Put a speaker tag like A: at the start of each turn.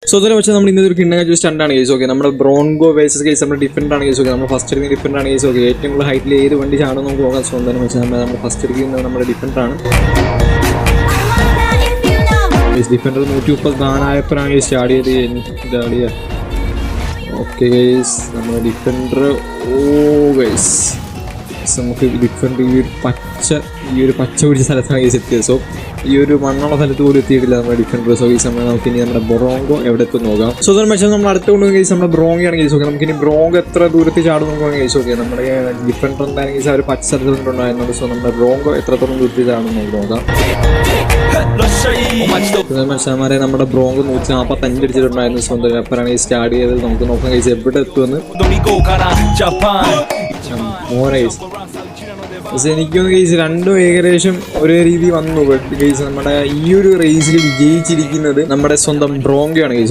A: So അതിനെ വെച്ചാൽ നമ്മൾ ഇന്നൊരു കിണ്ണ സ്റ്റണ്ടാണ് കേസ്. ഓക്കെ, നമ്മുടെ ബ്രോങ്കോ വേഴ്സസ് കേസ് നമ്മുടെ ഡിഫറെൻ്റ് ആണ് കേസ്. ഓക്കെ, നമ്മൾ ഫസ്റ്റ് എടുക്കുന്ന ഡിഫറെൻ്റ് ആണ് കേസ്. ഓക്കെ, ഏറ്റവും കൂടുതൽ ഹൈറ്റിൽ ഏത് വണ്ടി ചാടും നമുക്ക് നോക്കാം. സോ എന്താണെന്ന് വെച്ചാൽ നമ്മൾ ഫസ്റ്റ് എടുക്കുന്നത് നമ്മുടെ ഡിഫറെൻ്റ് ആണ്. ഡിഫൻഡർ 130 നാനായപ്പോഴാണ് കേസ് ചാടിയത്. ചാടിയ ഓക്കെ ഗൈസ്, നമ്മുടെ ഡിഫൻഡർ ഗൈസ് നമുക്ക് ഡിഫൻഡർ ഈ ഒരു പച്ച പിടിച്ച സ്ഥലത്താണ് കേസ് എത്തിയത്. സോ ഈ ഒരു മണ്ണുള്ള സ്ഥലത്ത് പോലും എത്തിയിട്ടില്ല നമ്മുടെ ഡിഫൻഡർ. സോ കേസ് നമ്മൾ നമുക്ക് ഇനി നമ്മുടെ ബ്രോങ്കോ എവിടെ എത്തും നോക്കാം. സോ അതെന്ന് വെച്ചാൽ നമ്മൾ അടുത്ത് കൊണ്ടുപോകുന്ന കേസ് നമ്മുടെ ബ്രോങ്കയാണ് കേസ്. ഓക്കെ, നമുക്ക് ഇനി ബ്രോങ്കോ എത്ര ദൂരത്തിൽ ചാടും നോക്കാം കേസ്. ഓക്കെ, നമ്മുടെ ഡിഫൻഡർ എന്തായാലും കേസ് അവർ പച്ച സ്ഥലത്ത് കൊണ്ടുണ്ടായിരുന്നുണ്ട്. സോ നമ്മുടെ ബ്രോങ്കോ എത്രത്തോളം ദൂരത്തിൽ ചാടും നമുക്ക് നോക്കാം. മനുഷ്യന്മാരെ നമ്മുടെ ബ്രോങ്ക് 145 അടിച്ചിട്ടുണ്ടായിരുന്നു. സ്വന്തം എപ്പോഴാണ് ഈ സ്റ്റാർട്ട് ചെയ്തത് നമുക്ക് നോക്കാം കേസ് എവിടെ എത്തുമെന്ന്. പക്ഷെ എനിക്കൊന്ന് കേസ് രണ്ടും ഏകദേശം ഒരേ രീതി വന്നു. ബട്ട് കേസ് നമ്മുടെ ഈ ഒരു റേസിൽ വിജയിച്ചിരിക്കുന്നത് നമ്മുടെ സ്വന്തം ബ്രോങ്കയാണ് കേസ്.